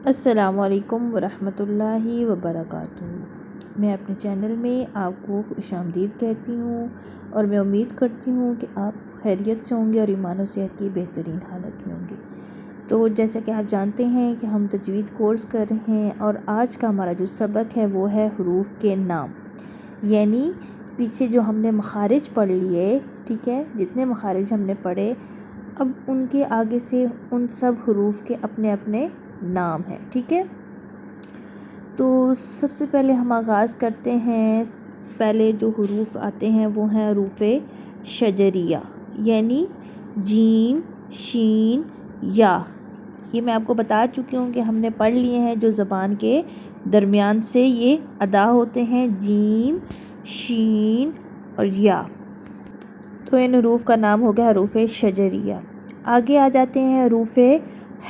السلام علیکم ورحمۃ اللہ وبرکاتہ۔ میں اپنے چینل میں آپ کو خوش آمدید کہتی ہوں اور میں امید کرتی ہوں کہ آپ خیریت سے ہوں گے اور ایمان و صحت کی بہترین حالت میں ہوں گے۔ تو جیسا کہ آپ جانتے ہیں کہ ہم تجوید کورس کر رہے ہیں اور آج کا ہمارا جو سبق ہے وہ ہے حروف کے نام، یعنی پیچھے جو ہم نے مخارج پڑھ لیے، ٹھیک ہے، جتنے مخارج ہم نے پڑھے اب ان کے آگے سے ان سب حروف کے اپنے اپنے نام ہیں، ٹھیک ہے۔ تو سب سے پہلے ہم آغاز کرتے ہیں، پہلے جو حروف آتے ہیں وہ ہیں حروف شجریہ، یعنی جیم، شین، یا۔ یہ میں آپ کو بتا چکی ہوں کہ ہم نے پڑھ لیے ہیں جو زبان کے درمیان سے یہ ادا ہوتے ہیں، جیم، شین اور یا۔ تو ان حروف کا نام ہو گیا حروف شجریہ۔ آگے آ جاتے ہیں حروف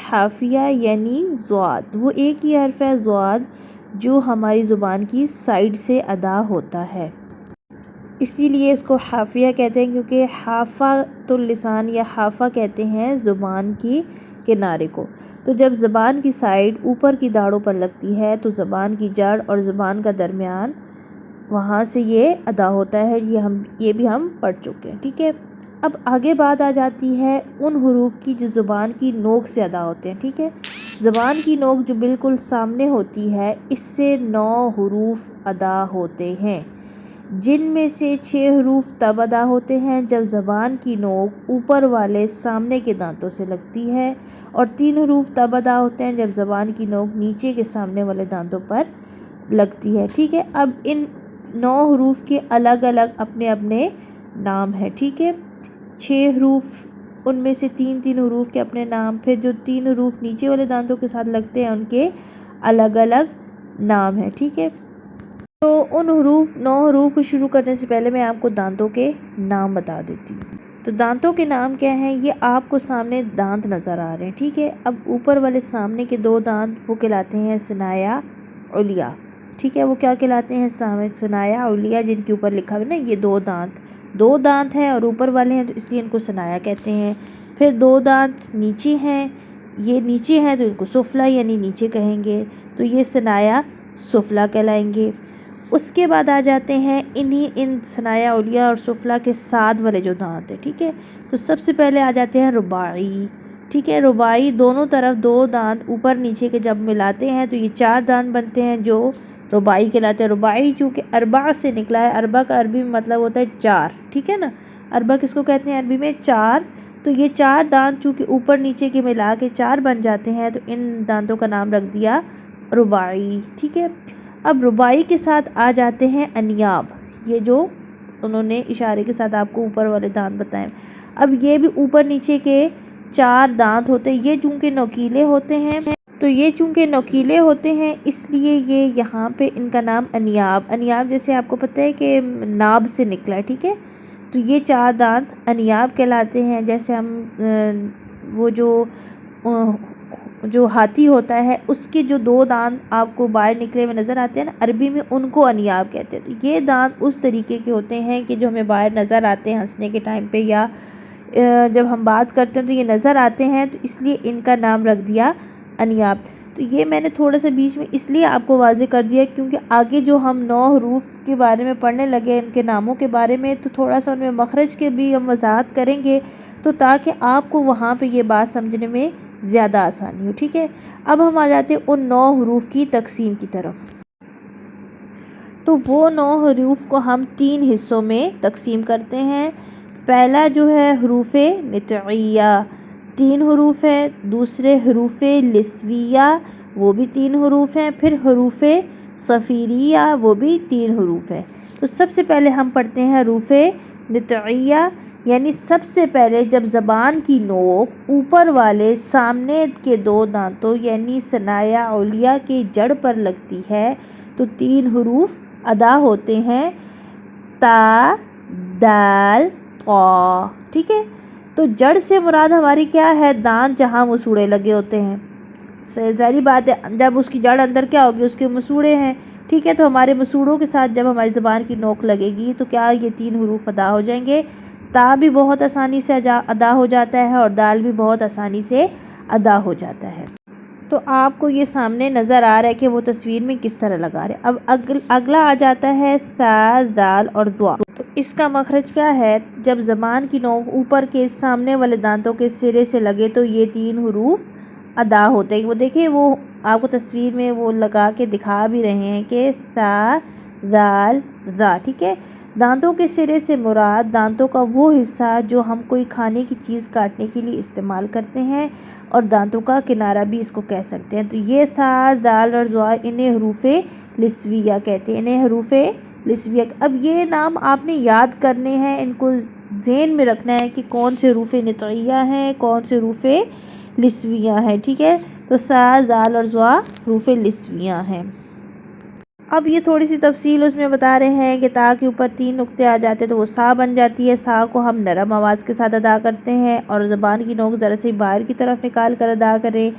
حافیہ یعنی ضاد، وہ ایک ہی حرف ہے ضاد جو ہماری زبان کی سائڈ سے ادا ہوتا ہے، اسی لیے اس کو حافیہ کہتے ہیں، کیونکہ حافۃ اللسان یا حافہ کہتے ہیں زبان کی کنارے کو۔ تو جب زبان کی سائڈ اوپر کی داڑوں پر لگتی ہے تو زبان کی جڑ اور زبان کا درمیان وہاں سے یہ ادا ہوتا ہے، یہ بھی ہم پڑھ چکے ہیں، ٹھیک ہے۔ اب آگے بات آ جاتی ہے ان حروف کی جو زبان کی نوک سے ادا ہوتے ہیں، ٹھیک ہے۔ زبان کی نوک جو بالکل سامنے ہوتی ہے اس سے 9 حروف ادا ہوتے ہیں، جن میں سے 6 حروف تب ادا ہوتے ہیں جب زبان کی نوک اوپر والے سامنے کے دانتوں سے لگتی ہے، اور 3 حروف تب ادا ہوتے ہیں جب زبان کی نوک نیچے کے سامنے والے دانتوں پر لگتی ہے، ٹھیک ہے۔ اب ان 9 حروف کے الگ الگ اپنے اپنے نام ہیں، ٹھیک ہے۔ 6 حروف، ان میں سے 3 حروف کے اپنے نام، پھر جو 3 حروف نیچے والے دانتوں کے ساتھ لگتے ہیں ان کے الگ الگ نام ہیں، ٹھیک ہے۔ تو ان 9 حروف کو شروع کرنے سے پہلے میں آپ کو دانتوں کے نام بتا دیتی ہوں۔ تو دانتوں کے نام کیا ہیں؟ یہ آپ کو سامنے دانت نظر آ رہے ہیں، ٹھیک ہے۔ اب اوپر والے سامنے کے 2 دانت وہ کہلاتے ہیں ثنایا علیہ، ٹھیک ہے۔ وہ کیا کہلاتے ہیں؟ ثنایا علیہ، جن کے اوپر لکھا ہوا ہے نا یہ 2 دانت ہیں اور اوپر والے ہیں تو اس لیے ان کو ثنایا کہتے ہیں۔ پھر 2 دانت نیچے ہیں، یہ نیچے ہیں تو ان کو سفلا یعنی نیچے کہیں گے، تو یہ ثنایا سفلا کہلائیں گے۔ اس کے بعد آ جاتے ہیں ان ثنایا علیہ اور سفلا کے ساتھ والے جو دانت ہیں، ٹھیک ہے۔ تو سب سے پہلے آ جاتے ہیں رباعی، ٹھیک ہے۔ رباعی دونوں طرف 2 دانت اوپر نیچے کے جب ملاتے ہیں تو یہ 4 دانت بنتے ہیں جو رباعی کہلاتے ہیں۔ رباعی چونکہ اربع سے نکلا ہے، اربع کا عربی میں مطلب ہوتا ہے 4، ٹھیک ہے نا۔ اربع کس کو کہتے ہیں عربی میں؟ 4۔ تو یہ 4 دانت چونکہ اوپر نیچے کے ملا کے 4 بن جاتے ہیں تو ان دانتوں کا نام رکھ دیا رباعی، ٹھیک ہے۔ اب رباعی کے ساتھ آ جاتے ہیں انیاب، یہ جو انہوں نے اشارے کے ساتھ آپ کو اوپر والے دانت بتائے۔ اب یہ بھی اوپر نیچے کے 4 دانت ہوتے ہیں، یہ چونکہ نوکیلے ہوتے ہیں اس لیے یہ یہاں پہ ان کا نام انیاب جیسے آپ کو پتہ ہے کہ ناب سے نکلا ہے، ٹھیک ہے۔ تو یہ 4 دانت انیاب کہلاتے ہیں۔ جیسے ہم وہ جو ہاتھی ہوتا ہے اس کے جو 2 دانت آپ کو باہر نکلے ہوئے نظر آتے ہیں نا، عربی میں ان کو انیاب کہتے ہیں۔ تو یہ دانت اس طریقے کے ہوتے ہیں کہ جو ہمیں باہر نظر آتے ہیں ہنسنے کے ٹائم پہ یا جب ہم بات کرتے ہیں تو یہ نظر آتے ہیں، تو اس لیے ان کا نام رکھ دیا انیاب۔ تو یہ میں نے تھوڑا سا بیچ میں اس لیے آپ کو واضح کر دیا کیونکہ آگے جو ہم 9 حروف کے بارے میں پڑھنے لگے ان کے ناموں کے بارے میں، تو تھوڑا سا ان میں مخرج کے بھی ہم وضاحت کریں گے تو تاکہ آپ کو وہاں پہ یہ بات سمجھنے میں زیادہ آسانی ہو، ٹھیک ہے۔ اب ہم آ جاتے ہیں ان 9 حروف کی تقسیم کی طرف۔ تو وہ 9 حروف کو ہم 3 حصوں میں تقسیم کرتے ہیں۔ پہلا جو ہے حروف نطعیہ، 3 حروف ہیں۔ دوسرے حروف لثویہ، وہ بھی 3 حروف ہیں۔ پھر حروف صفیریہ، وہ بھی 3 حروف ہیں۔ تو سب سے پہلے ہم پڑھتے ہیں حروف نطعیہ، یعنی سب سے پہلے جب زبان کی نوک اوپر والے سامنے کے 2 دانتوں یعنی ثنایا علیہ کی جڑ پر لگتی ہے تو 3 حروف ادا ہوتے ہیں، تا، دال، طا، ٹھیک ہے۔ تو جڑ سے مراد ہماری کیا ہے؟ دانت جہاں مسوڑے لگے ہوتے ہیں، ظاہری بات ہے جب اس کی جڑ اندر کیا ہوگی؟ اس کے مسوڑے ہیں، ٹھیک ہے۔ تو ہمارے مسوڑوں کے ساتھ جب ہماری زبان کی نوک لگے گی تو کیا یہ 3 حروف ادا ہو جائیں گے؟ تا بھی بہت آسانی سے ادا ہو جاتا ہے اور دال بھی بہت آسانی سے ادا ہو جاتا ہے۔ تو آپ کو یہ سامنے نظر آ رہا ہے کہ وہ تصویر میں کس طرح لگا رہے ہیں۔ اب اگلا آ جاتا ہے سا، زال اور ضا۔ تو اس کا مخرج کیا ہے؟ جب زبان کی نوک اوپر کے سامنے والے دانتوں کے سرے سے لگے تو یہ 3 حروف ادا ہوتے ہیں۔ وہ دیکھیں، وہ آپ کو تصویر میں وہ لگا کے دکھا بھی رہے ہیں کہ سا، زال، ضا، ٹھیک ہے۔ دانتوں کے سرے سے مراد دانتوں کا وہ حصہ جو ہم کوئی کھانے کی چیز کاٹنے کے لیے استعمال کرتے ہیں، اور دانتوں کا کنارہ بھی اس کو کہہ سکتے ہیں۔ تو یہ سا، زال اور ضا انہیں حروف لسویہ کہتے ہیں، انہیں حروف لسویہ۔ اب یہ نام آپ نے یاد کرنے ہیں، ان کو ذہن میں رکھنا ہے کہ کون سے حروف نطعیہ ہیں، کون سے حروف لسویہ ہیں، ٹھیک ہے۔ تو سا، زال اور ضا حروف لسویہ ہیں۔ اب یہ تھوڑی سی تفصیل اس میں بتا رہے ہیں کہ تا کے اوپر 3 نقطے آ جاتے ہیں تو وہ سا بن جاتی ہے۔ سا کو ہم نرم آواز کے ساتھ ادا کرتے ہیں اور زبان کی نوک ذرا سی باہر کی طرف نکال کر ادا کریں۔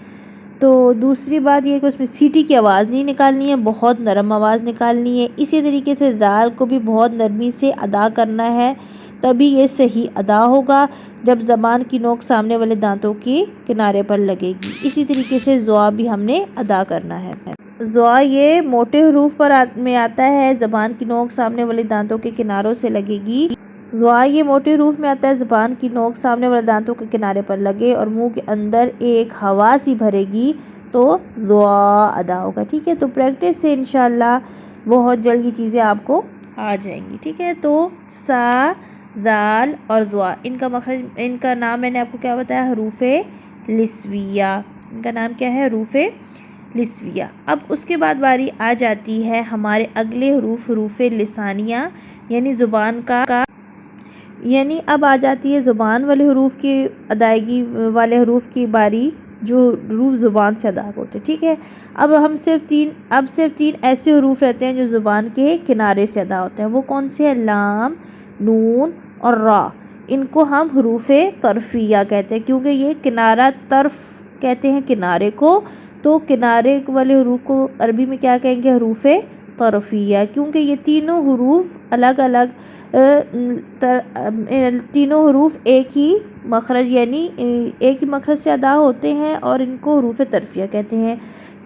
تو دوسری بات یہ کہ اس میں سیٹی کی آواز نہیں نکالنی ہے، بہت نرم آواز نکالنی ہے۔ اسی طریقے سے زال کو بھی بہت نرمی سے ادا کرنا ہے، تبھی یہ صحیح ادا ہوگا جب زبان کی نوک سامنے والے دانتوں کے کنارے پر لگے گی۔ اسی طریقے سے ضا بھی ہم نے ادا کرنا ہے۔ ضا یہ موٹے حروف میں آتا ہے، زبان کی نوک سامنے والے دانتوں کے کناروں سے لگے گی۔ ضا یہ موٹے حروف میں آتا ہے، زبان کی نوک سامنے والے دانتوں کے کنارے پر لگے اور منہ کے اندر ایک ہوا سی بھرے گی تو ضا ادا ہوگا، ٹھیک ہے۔ تو پریکٹس سے انشاءاللہ بہت جلد یہ چیزیں آپ کو آ جائیں گی، ٹھیک ہے۔ تو سا، زال اور ضا ان کا نام میں نے آپ کو کیا بتایا؟ حروف لسویہ۔ ان کا نام کیا ہے؟ حروف لسویہ۔ اب اس کے بعد باری آ جاتی ہے ہمارے اگلے حروف لسانیہ، یعنی زبان کا یعنی اب آ جاتی ہے زبان والے حروف کی ادائیگی والے حروف کی باری، جو حروف زبان سے ادا ہوتے ہیں، ٹھیک ہے۔ اب صرف تین ایسے حروف رہتے ہیں جو زبان کے کنارے سے ادا ہوتے ہیں۔ وہ کون سے ہیں؟ لام، نون اور را۔ ان کو ہم حروف طرفیہ کہتے ہیں، کیونکہ یہ کنارہ طرف کہتے ہیں کنارے کو، تو کنارے والے حروف کو عربی میں کیا کہیں گے؟ حروف طرفیہ، کیونکہ یہ تینوں حروف الگ الگ تینوں حروف ایک ہی مخرج یعنی ایک ہی مخرج سے ادا ہوتے ہیں، اور ان کو حروف طرفیہ کہتے ہیں۔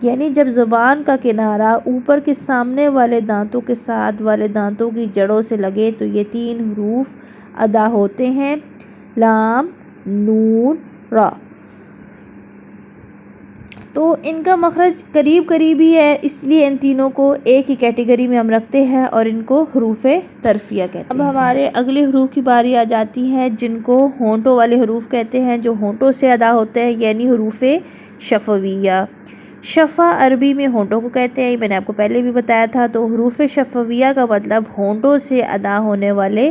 یعنی جب زبان کا کنارہ اوپر کے سامنے والے دانتوں کے ساتھ والے دانتوں کی جڑوں سے لگے تو یہ 3 حروف ادا ہوتے ہیں، لام، نون، را۔ تو ان کا مخرج قریب ہی ہے، اس لیے ان تینوں کو ایک ہی کیٹیگری میں ہم رکھتے ہیں اور ان کو حروف طرفیہ کہتے ہیں۔ اب ہمارے اگلے حروف کی باری آ جاتی ہے جن کو ہونٹوں والے حروف کہتے ہیں، جو ہونٹوں سے ادا ہوتے ہیں، یعنی حروف شفویہ۔ شفا عربی میں ہونٹوں کو کہتے ہیں، میں نے آپ کو پہلے بھی بتایا تھا۔ تو حروف شفویہ کا مطلب ہونٹوں سے ادا ہونے والے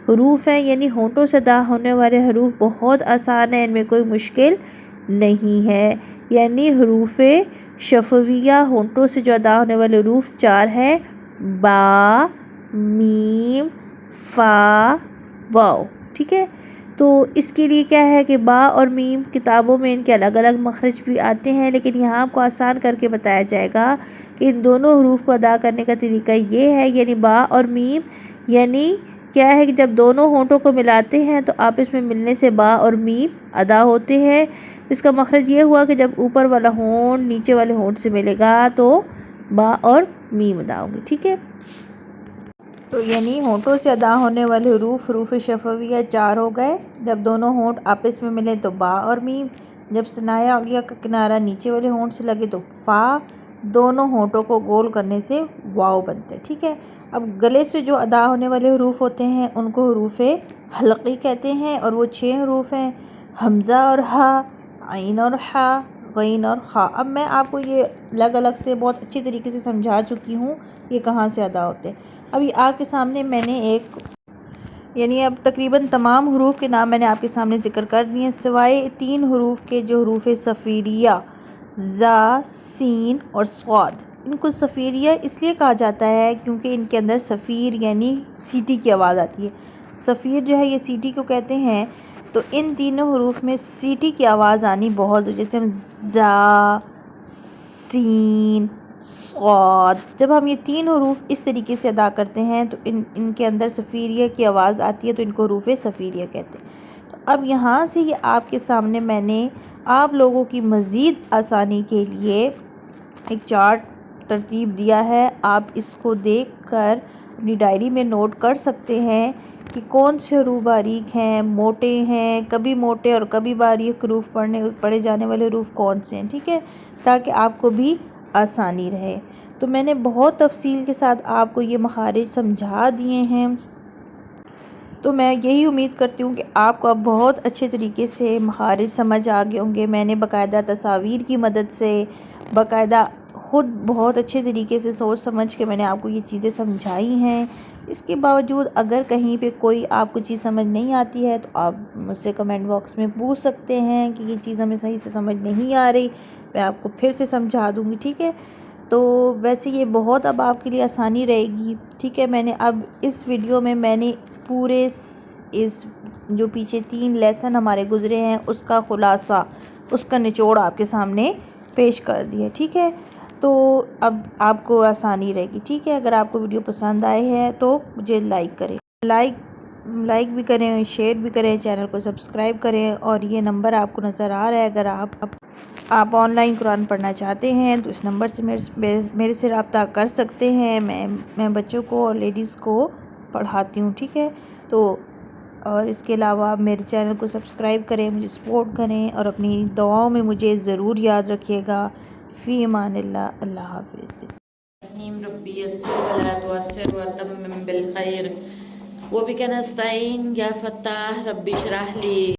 حروف ہیں، یعنی ہونٹوں سے ادا ہونے والے حروف بہت آسان ہیں، ان میں کوئی مشکل نہیں ہے۔ یعنی حروف شفویہ ہونٹوں سے جو ادا ہونے والے حروف 4 ہیں، با، میم، فا، واو، ٹھیک ہے۔ تو اس کے لیے کیا ہے کہ با اور میم کتابوں میں ان کے الگ الگ مخرج بھی آتے ہیں، لیکن یہاں آپ کو آسان کر کے بتایا جائے گا کہ ان دونوں حروف کو ادا کرنے کا طریقہ یہ ہے، یعنی با اور میم، یعنی کیا ہے کہ جب دونوں ہونٹوں کو ملاتے ہیں تو آپس میں ملنے سے با اور میم ادا ہوتے ہیں۔ اس کا مخرج یہ ہوا کہ جب اوپر والا ہونٹ نیچے والے ہونٹ سے ملے گا تو با اور میم ادا ہوگی، ٹھیک ہے۔ تو یعنی ہونٹوں سے ادا ہونے والے حروف شفویہ 4 ہو گئے، جب دونوں ہونٹ آپس میں ملے تو با اور میم، جب ثنایا علیہ کا کنارہ نیچے والے ہونٹ سے لگے تو فا، دونوں ہونٹوں کو گول کرنے سے واو بنتے ہیں، ٹھیک ہے۔ اب گلے سے جو ادا ہونے والے حروف ہوتے ہیں ان کو حروف حلقی کہتے ہیں، اور وہ 6 حروف ہیں، حمزہ اور ہا، عین اور ہا، غین اور خا۔ اب میں آپ کو یہ الگ الگ سے بہت اچھی طریقے سے سمجھا چکی ہوں یہ کہاں سے ادا ہوتے ہیں۔ ابھی آپ کے سامنے میں نے یعنی اب تقریباً تمام حروف کے نام میں نے آپ کے سامنے ذکر کر دیے، سوائے 3 حروف کے جو حروف صفیریہ، زا، سین اور صاد۔ ان کو صفیریہ اس لیے کہا جاتا ہے کیونکہ ان کے اندر صفیر یعنی سیٹی کی آواز آتی ہے۔ صفیر جو ہے یہ سیٹی کو کہتے ہیں، تو ان تینوں حروف میں سیٹی کی آواز آنی بہت ضروری ہے، جیسے ہم زا، سین، صاد۔ جب ہم یہ 3 حروف اس طریقے سے ادا کرتے ہیں تو ان کے اندر صفیریہ کی آواز آتی ہے، تو ان کو حروف صفیریہ کہتے ہیں۔ تو اب یہاں سے یہ آپ کے سامنے میں نے آپ لوگوں کی مزید آسانی کے لیے ایک چارٹ ترتیب دیا ہے، آپ اس کو دیکھ کر اپنی ڈائری میں نوٹ کر سکتے ہیں کہ کون سے حروف باریک ہیں، موٹے ہیں، کبھی موٹے اور کبھی باریک حروف پڑھے جانے والے حروف کون سے ہیں، ٹھیک ہے، تاکہ آپ کو بھی آسانی رہے۔ تو میں نے بہت تفصیل کے ساتھ آپ کو یہ مخارج سمجھا دیے ہیں، تو میں یہی امید کرتی ہوں کہ آپ کو اب بہت اچھے طریقے سے مخارج سمجھ آ گئے ہوں گے۔ میں نے باقاعدہ تصاویر کی مدد سے، باقاعدہ خود بہت اچھے طریقے سے سوچ سمجھ کے میں نے آپ کو یہ چیزیں سمجھائی ہیں۔ اس کے باوجود اگر کہیں پہ کوئی آپ کو چیز سمجھ نہیں آتی ہے تو آپ مجھ سے کمنٹ باکس میں پوچھ سکتے ہیں کہ یہ چیز ہمیں صحیح سے سمجھ نہیں آ رہی، میں آپ کو پھر سے سمجھا دوں گی، ٹھیک ہے۔ تو ویسے یہ بہت اب آپ کے لیے آسانی رہے گی، ٹھیک ہے۔ میں نے اب اس ویڈیو میں پورے اس جو پیچھے 3 لیسن ہمارے گزرے ہیں اس کا خلاصہ، اس کا نچوڑ آپ کے سامنے پیش کر دیا، ٹھیک ہے۔ تو اب آپ کو آسانی رہے گی، ٹھیک ہے۔ اگر آپ کو ویڈیو پسند آئے ہے تو مجھے لائک کریں، لائک بھی کریں، شیئر بھی کریں، چینل کو سبسکرائب کریں، اور یہ نمبر آپ کو نظر آ رہا ہے، اگر آپ آن لائن قرآن پڑھنا چاہتے ہیں تو اس نمبر سے میرے سے رابطہ کر سکتے ہیں۔ میں بچوں کو اور لیڈیز کو پڑھاتی ہوں، ٹھیک ہے۔ تو اور اس کے علاوہ آپ میرے چینل کو سبسکرائب کریں، مجھے سپورٹ کریں، اور اپنی دعاؤں میں مجھے ضرور یاد رکھیے گا۔ فی امان اللہ، اللہ حافظ۔ ربی یسر ولا تعسر وتمم بالخیر وبک نستعین یا فتاح رب اشرح لی